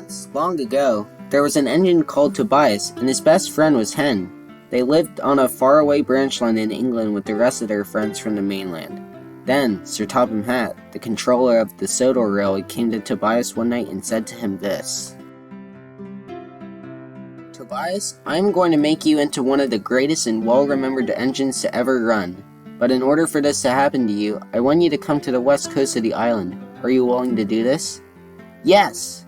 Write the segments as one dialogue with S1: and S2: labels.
S1: Once, long ago, there was an engine called Tobias, and his best friend was Hen. They lived on a faraway branch line in England with the rest of their friends from the mainland. Then, Sir Topham Hatt, the controller of the Sodor Railway, came to Tobias one night and said to him this. Tobias, I am going to make you into one of the greatest and well-remembered engines to ever run. But in order for this to happen to you, I want you to come to the west coast of the island. Are you willing to do this? Yes!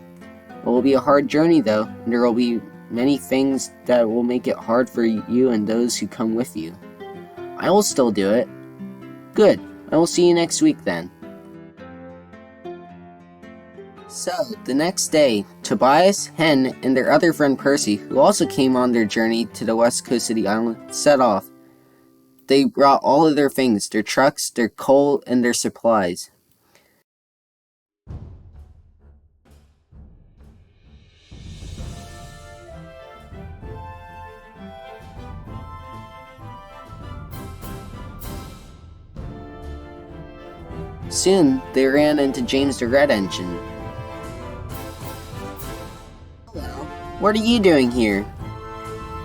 S1: It will be a hard journey though, and there will be many things that will make it hard for you and those who come with you. I will still do it. Good. I will see you next week then. So, the next day, Tobias, Hen, and their other friend Percy, who also came on their journey to the west coast of the island, set off. They brought all of their things, their trucks, their coal, and their supplies. Soon, they ran into James the Red Engine. Hello, what are you doing here?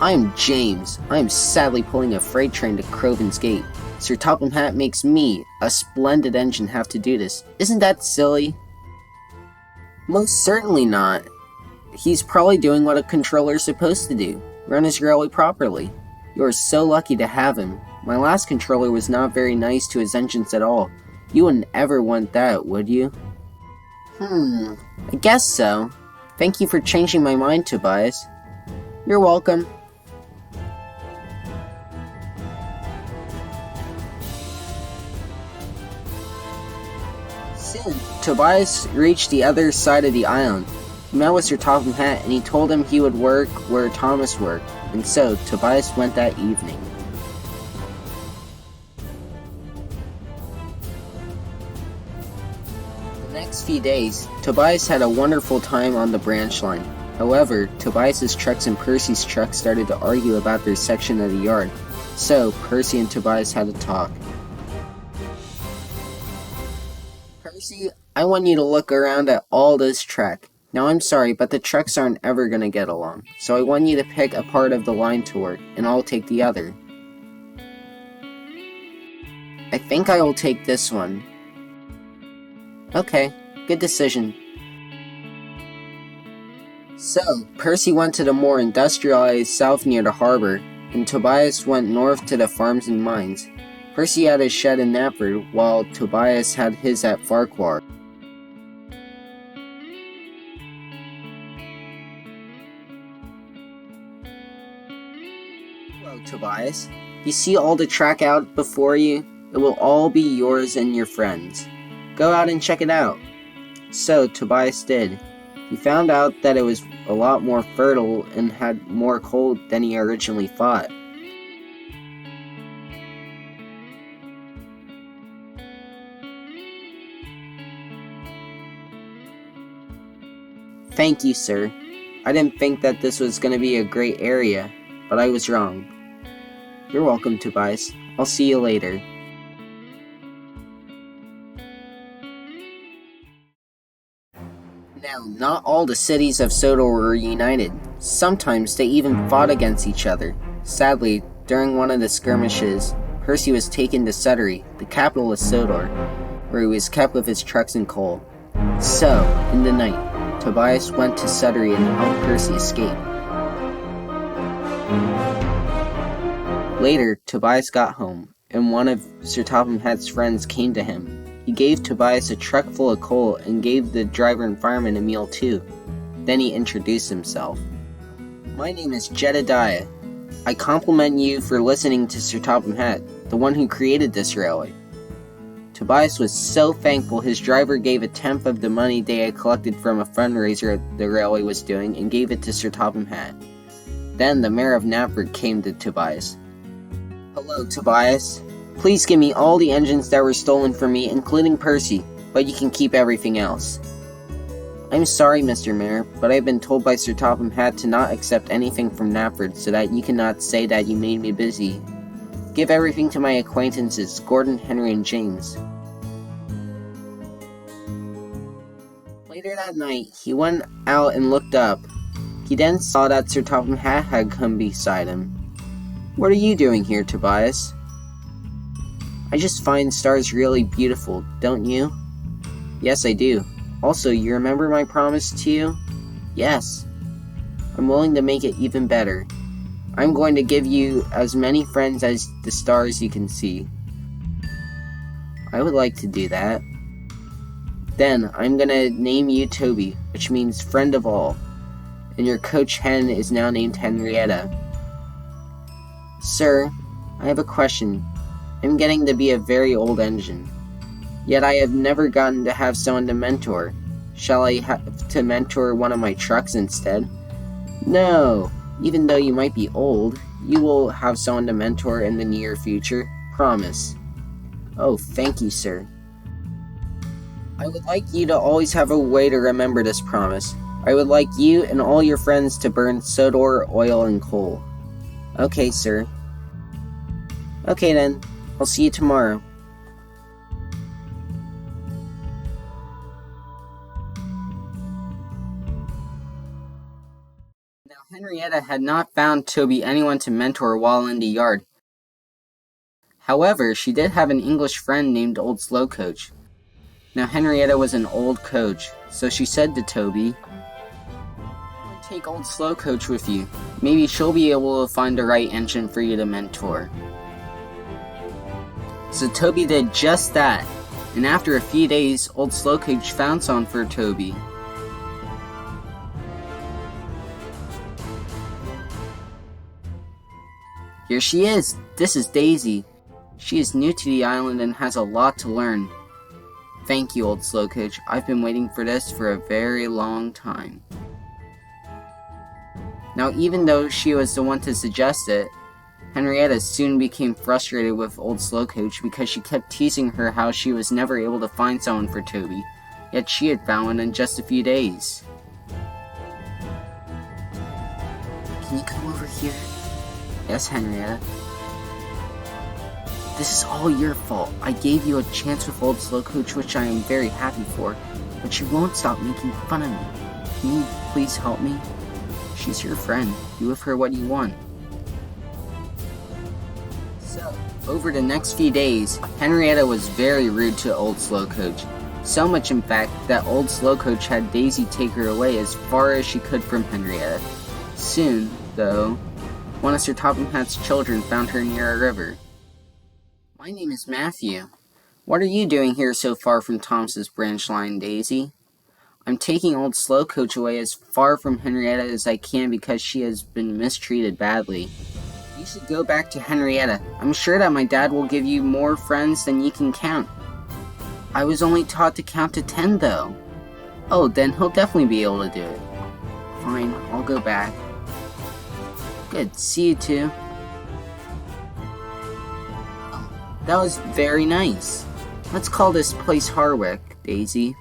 S1: I am James. I am sadly pulling a freight train to Croven's Gate. Sir Topham Hatt makes me, a splendid engine, have to do this. Isn't that silly? Most certainly not. He's probably doing what a controller is supposed to do, run his railway properly. You are so lucky to have him. My last controller was not very nice to his engines at all. You wouldn't ever want that, would you? I guess so. Thank you for changing my mind, Tobias. You're welcome. Soon, Tobias reached the other side of the island. He met with Sir Topham Hatt, and he told him he would work where Thomas worked, and so Tobias went that evening. The next few days, Tobias had a wonderful time on the branch line. However, Tobias's trucks and Percy's trucks started to argue about their section of the yard, so Percy and Tobias had a talk. Percy, I want you to look around at all this track. Now I'm sorry, but the trucks aren't ever gonna get along, so I want you to pick a part of the line to work, and I'll take the other. I think I will take this one. Okay, good decision. So, Percy went to the more industrialized south near the harbor, and Tobias went north to the farms and mines. Percy had his shed in Knapford, while Tobias had his at Farquhar. Hello, Tobias. You see all the track out before you? It will all be yours and your friends. Go out and check it out. So, Tobias did. He found out that it was a lot more fertile and had more coal than he originally thought. Thank you, sir. I didn't think that this was going to be a great area, but I was wrong. You're welcome, Tobias. I'll see you later. Now, not all the cities of Sodor were united. Sometimes they even fought against each other. Sadly, during one of the skirmishes, Percy was taken to Sudbury, the capital of Sodor, where he was kept with his trucks and coal. So, in the night, Tobias went to Sudbury and helped Percy escape. Later, Tobias got home, and one of Sir Topham Hatt's friends came to him. He gave Tobias a truck full of coal and gave the driver and fireman a meal too. Then he introduced himself. My name is Jedediah. I compliment you for listening to Sir Topham Hatt, the one who created this railway. Tobias was so thankful his driver gave a tenth of the money they had collected from a fundraiser the railway was doing and gave it to Sir Topham Hatt. Then the mayor of Knapford came to Tobias. Hello, Tobias. Please give me all the engines that were stolen from me, including Percy, but you can keep everything else. I'm sorry, Mr. Mayor, but I've been told by Sir Topham Hatt to not accept anything from Knapford so that you cannot say that you made me busy. Give everything to my acquaintances, Gordon, Henry, and James. Later Later that night, he went out and looked up. He then saw that Sir Topham Hatt had come beside him. "What are you doing here, Tobias?" "I just find stars really beautiful, don't you?" "Yes, I do. Also, you remember my promise to you?" "Yes." "I'm willing to make it even better. I'm going to give you as many friends as the stars you can see." "I would like to do that." "Then, I'm gonna name you Toby, which means friend of all. And your coach hen is now named Henrietta." "Sir, I have a question. I'm getting to be a very old engine. Yet I have never gotten to have someone to mentor. Shall I have to mentor one of my trucks instead?" "No. Even though you might be old, you will have someone to mentor in the near future. Promise." "Oh, thank you, sir. I would like you to always have a way to remember this promise. I would like you and all your friends to burn Sodor, oil, and coal." "Okay, sir." "Okay then, I'll see you tomorrow." Now Henrietta had not found Toby anyone to mentor while in the yard. However, she did have an English friend named Old Slowcoach. Now Henrietta was an old coach, so she said to Toby, "Take Old Slowcoach with you. Maybe she'll be able to find the right engine for you to mentor." So Toby did just that, and after a few days, Old Slowcoach found someone for Toby. Here she is. This is Daisy. She is new to the island and has a lot to learn. "Thank you, Old Slowcoach. I've been waiting for this for a very long time." Now, even though she was the one to suggest it, Henrietta soon became frustrated with Old Slowcoach because she kept teasing her how she was never able to find someone for Toby, yet she had found one in just a few days. "Can you come over here?" "Yes, Henrietta." "This is all your fault. I gave you a chance with Old Slowcoach, which I am very happy for, but she won't stop making fun of me. Can you please help me? She's your friend. Do with her what you want." So, over the next few days, Henrietta was very rude to Old Slowcoach. So much, in fact, that Old Slowcoach had Daisy take her away as far as she could from Henrietta. Soon, though, one of Sir Topham Hatt's children found her near a river. "My name is Matthew. What are you doing here so far from Thomas's branch line, Daisy?" "I'm taking Old Slowcoach away as far from Henrietta as I can because she has been mistreated badly." "You should go back to Henrietta. I'm sure that my dad will give you more friends than you can count." "I was only taught to count to 10, though." "Oh, then he'll definitely be able to do it." "Fine, I'll go back." "Good, see you too." "Oh, that was very nice. Let's call this place Harwick, Daisy."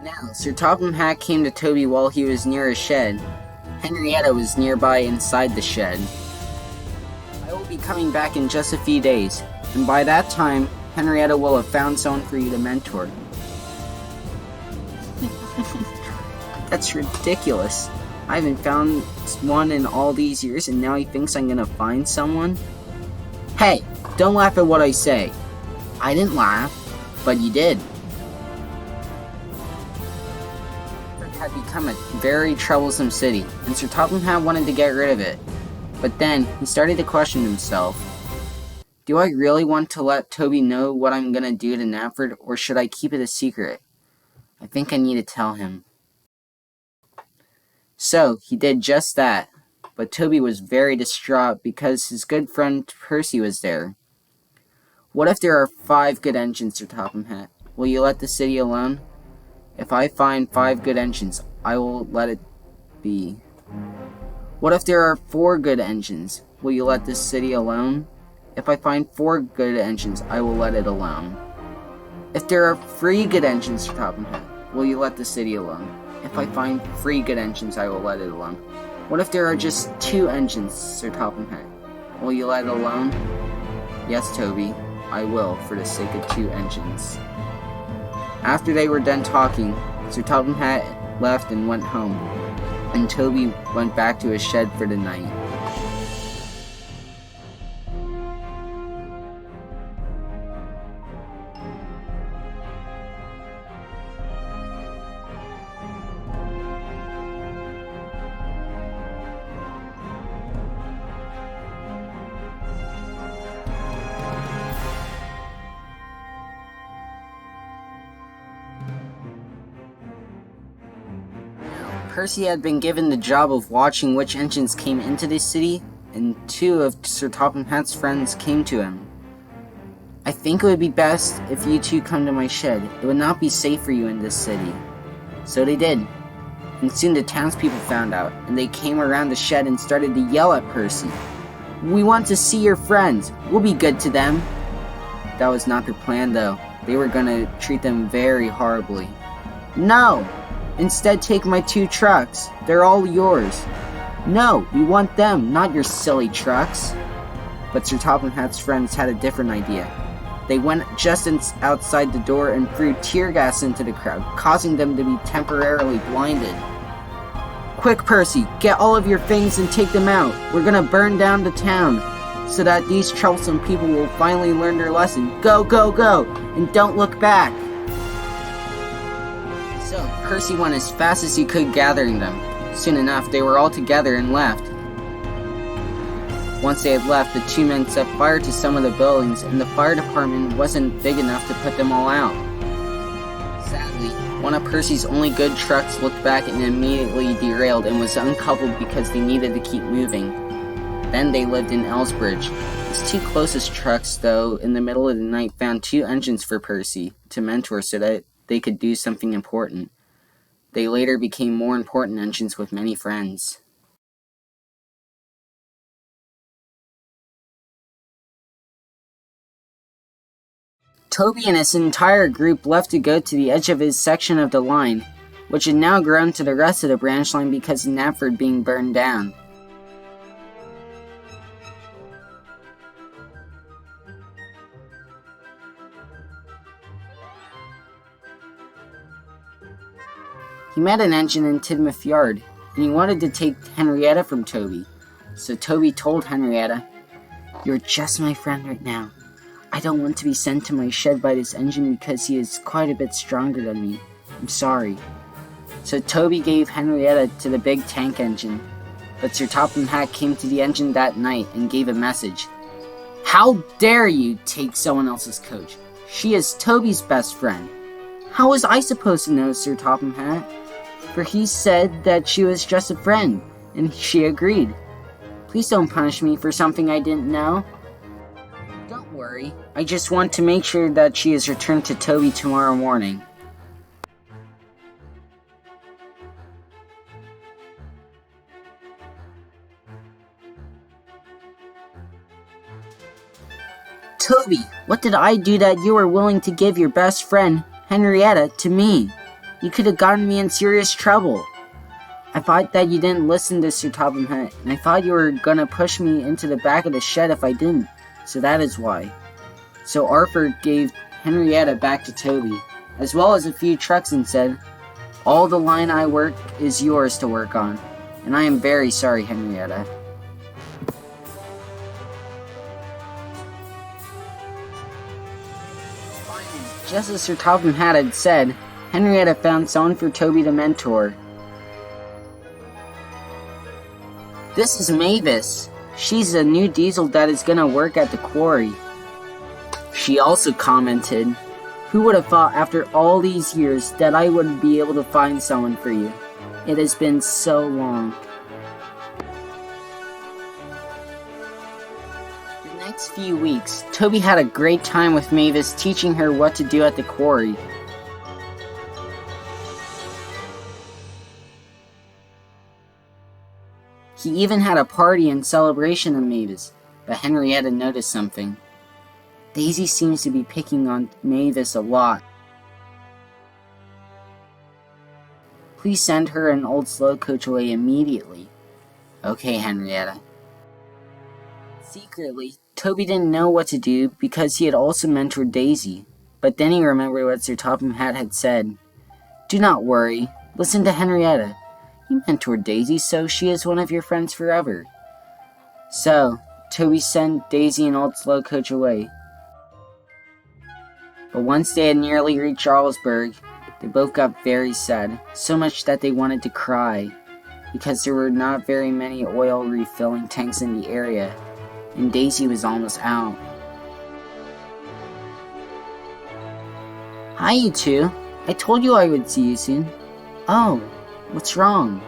S1: Now, Sir Topham Hatt came to Toby while he was near a shed. Henrietta was nearby inside the shed. "I will be coming back in just a few days, and by that time, Henrietta will have found someone for you to mentor." "That's ridiculous. I haven't found one in all these years, and now he thinks I'm gonna find someone?" "Hey, don't laugh at what I say." "I didn't laugh, but you did." Had become a very troublesome city, and Sir Topham Hatt wanted to get rid of it. But then, he started to question himself. Do I really want to let Toby know what I'm gonna do to Knapford, or should I keep it a secret? I think I need to tell him. So, he did just that, but Toby was very distraught because his good friend Percy was there. "What if there are 5 good engines, Sir Topham Hatt? Will you let the city alone?" "If I find 5 good engines, I will let it be." "What if there are 4 good engines? Will you let this city alone?" "If I find 4 good engines, I will let it alone." If there are 3 good engines, Sir Topham Hatt, will you let the city alone? If I find 3 good engines, I will let it alone. What if there are just 2 engines, Sir Topham Hatt? Will you let it alone? Yes, Toby, I will, for the sake of 2 engines. After they were done talking, Sir Topham Hatt left and went home, and Toby went back to his shed for the night. Percy had been given the job of watching which engines came into the city, and 2 of Sir Topham Hatt's friends came to him. I think it would be best if you 2 come to my shed. It would not be safe for you in this city. So they did. And soon the townspeople found out, and they came around the shed and started to yell at Percy. We want to see your friends. We'll be good to them. That was not their plan, though. They were gonna treat them very horribly. No! Instead, take my 2 trucks. They're all yours. No, we want them, not your silly trucks. But Sir Topham Hatt's friends had a different idea. They went just outside the door and threw tear gas into the crowd, causing them to be temporarily blinded. Quick, Percy, get all of your things and take them out. We're gonna burn down the town, so that these troublesome people will finally learn their lesson. Go, go, go, and don't look back. So, Percy went as fast as he could gathering them. Soon enough, they were all together and left. Once they had left, the 2 men set fire to some of the buildings, and the fire department wasn't big enough to put them all out. Sadly, one of Percy's only good trucks looked back and immediately derailed and was uncoupled because they needed to keep moving. Then they lived in Elsbridge. His 2 closest trucks, though, in the middle of the night found 2 engines for Percy to mentor so that they could do something important. They later became more important engines with many friends. Toby and his entire group left to go to the edge of his section of the line, which had now grown to the rest of the branch line because of Knapford being burned down. He met an engine in Tidmouth Yard, and he wanted to take Henrietta from Toby. So Toby told Henrietta, You're just my friend right now. I don't want to be sent to my shed by this engine because he is quite a bit stronger than me. I'm sorry. So Toby gave Henrietta to the big tank engine, but Sir Topham Hatt came to the engine that night and gave a message. How dare you take someone else's coach? She is Toby's best friend. How was I supposed to know, Sir Topham Hatt? For he said that she was just a friend, and she agreed. Please don't punish me for something I didn't know. Don't worry, I just want to make sure that she is returned to Toby tomorrow morning. Toby, what did I do that you were willing to give your best friend, Henrietta, to me? You could have gotten me in serious trouble. I thought that you didn't listen to Sir Topham Hatt, and I thought you were gonna push me into the back of the shed if I didn't, so that is why. So Arthur gave Henrietta back to Toby, as well as a few trucks, and said, All the line I work is yours to work on, and I am very sorry, Henrietta. Just as Sir Topham Hatt had said, Henrietta found someone for Toby to mentor. This is Mavis. She's a new diesel that is gonna work at the quarry. She also commented, Who would have thought after all these years that I would be able to find someone for you? It has been so long. The next few weeks, Toby had a great time with Mavis teaching her what to do at the quarry. He even had a party in celebration of Mavis, but Henrietta noticed something.
S2: Daisy seems to be picking on Mavis a lot. Please send her and old slow coach away immediately. Okay, Henrietta. Secretly, Toby didn't know what to do because he had also mentored Daisy, but then he remembered what Sir Topham Hatt had said. Do not worry, listen to Henrietta. You mentored Daisy, so she is one of your friends forever. So, Toby sent Daisy and old slow coach away. But once they had nearly reached Jarlsberg, they both got very sad, so much that they wanted to cry, because there were not very many oil refilling tanks in the area, and Daisy was almost out. Hi, you two. I told you I would see you soon. Oh, what's wrong?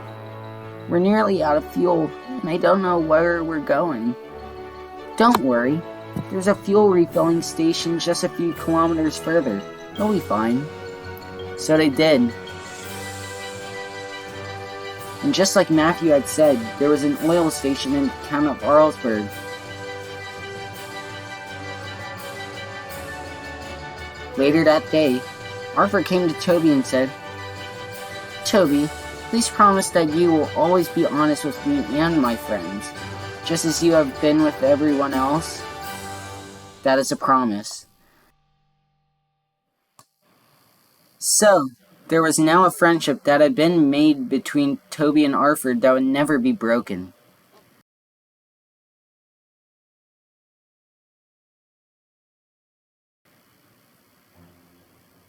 S2: We're nearly out of fuel, and I don't know where we're going. Don't worry. There's a fuel refilling station just a few kilometers further. You'll be fine. So they did. And just like Matthew had said, there was an oil station in the town of Jarlsberg. Later that day, Arthur came to Toby and said, Toby, please promise that you will always be honest with me and my friends, just as you have been with everyone else. That is a promise. So, there was now a friendship that had been made between Toby and Arthur that would never be broken.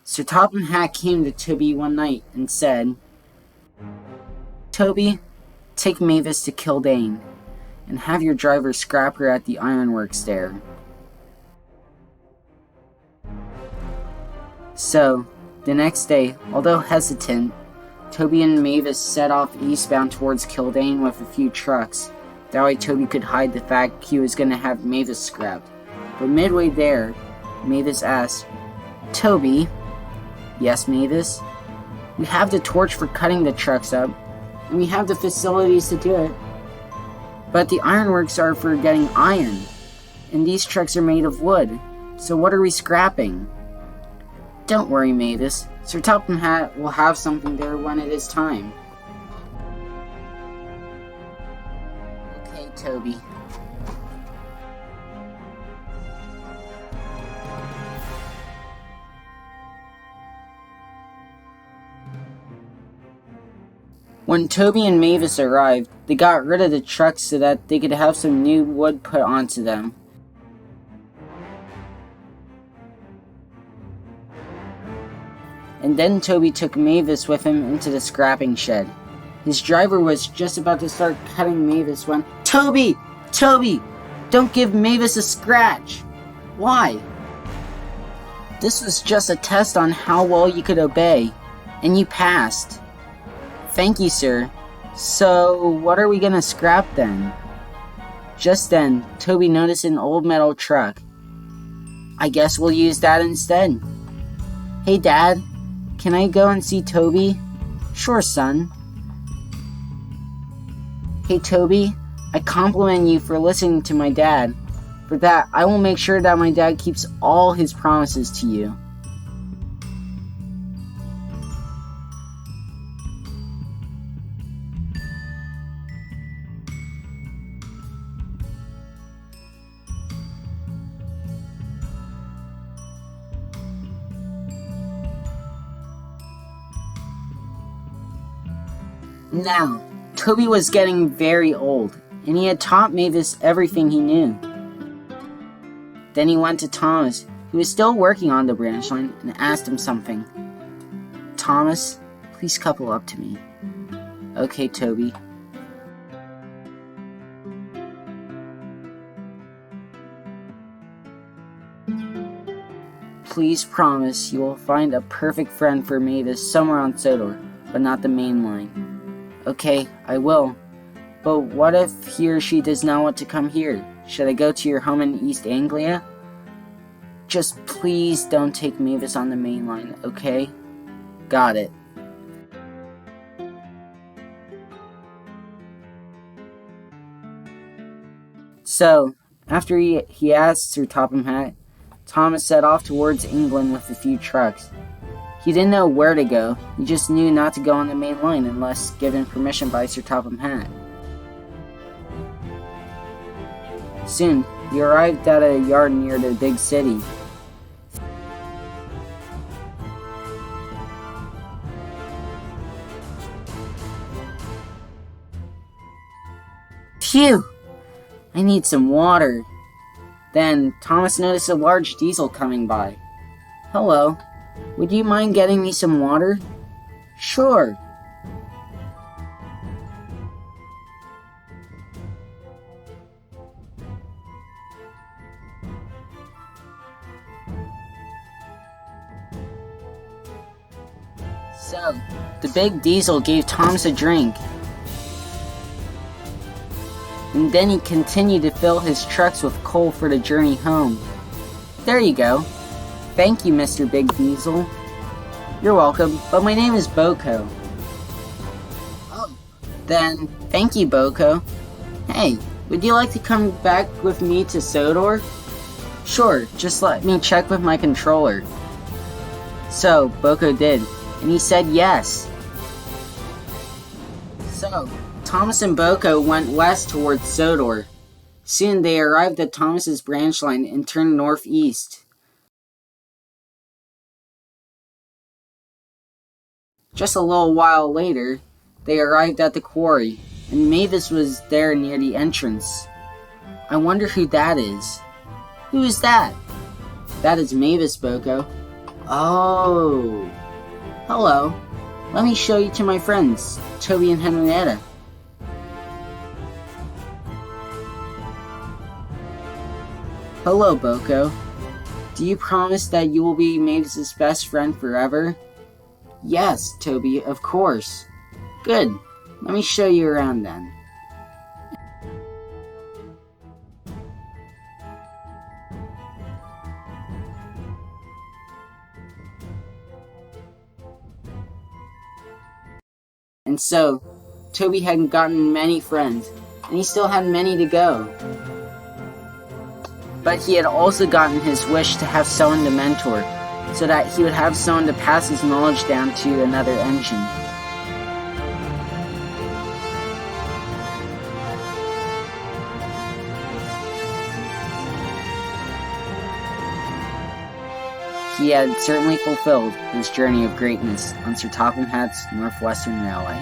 S2: Sir Topham Hatt came to Toby one night and said, Toby, take Mavis to Kildane, and have your driver scrap her at the ironworks there. So, the next day, although hesitant, Toby and Mavis set off eastbound towards Kildane with a few trucks. That way Toby could hide the fact he was going to have Mavis scrapped. But midway there, Mavis asked, Toby, yes, Mavis? We have the torch for cutting the trucks up, and we have the facilities to do it. But the ironworks are for getting iron, and these trucks are made of wood, so what are we scrapping? Don't worry, Mavis. Sir Topham Hatt will have something there when it is time. Okay, Toby. When Toby and Mavis arrived, they got rid of the trucks so that they could have some new wood put onto them. And then Toby took Mavis with him into the scrapping shed. His driver was just about to start cutting Mavis when, Toby! Toby! Don't give Mavis a scratch! Why? This was just a test on how well you could obey, and you passed. Thank you, sir. So, what are we gonna scrap then? Just then, Toby noticed an old metal truck. I guess we'll use that instead. Hey, Dad. Can I go and see Toby? Sure, son. Hey, Toby. I compliment you for listening to my dad. For that, I will make sure that my dad keeps all his promises to you. Now, Toby was getting very old, and he had taught Mavis everything he knew. Then he went to Thomas, who was still working on the branch line, and asked him something. Thomas, please couple up to me. Okay, Toby. Please promise you will find a perfect friend for Mavis somewhere on Sodor, but not the main line. Okay, I will. But what if he or she does not want to come here? Should I go to your home in East Anglia? Just please don't take Mavis on the main line, okay? Got it. So, after he asked Sir Topham Hatt Thomas set off towards England with a few trucks. He didn't know where to go, he just knew not to go on the main line unless given permission by Sir Topham Hatt. Soon, he arrived at a yard near the big city. Phew! I need some water. Then, Thomas noticed a large diesel coming by. Hello, would you mind getting me some water? Sure. So, the big diesel gave Thomas a drink. And then he continued to fill his trucks with coal for the journey home. There you go. Thank you, Mr. Big Diesel. You're welcome, but my name is Boko. Oh, then thank you, Boko. Hey, would you like to come back with me to Sodor? Sure, just let me check with my controller. So, Boko did, and he said yes. So, Thomas and Boko went west towards Sodor. Soon they arrived at Thomas's branch line and turned northeast. Just a little while later, they arrived at the quarry, and Mavis was there near the entrance. I wonder who that is. Who is that? That is Mavis, Boko. Oh. Hello. Let me show you to my friends, Toby and Henrietta. Hello, Boko. Do you promise that you will be Mavis's best friend forever? Yes, Toby, of course. Good. Let me show you around then. And so, Toby had gotten many friends, and he still had many to go. But he had also gotten his wish to have someone to mentor, so that he would have someone to pass his knowledge down to another engine. He had certainly fulfilled his journey of greatness on Sir Topham Hatt's Northwestern Railway.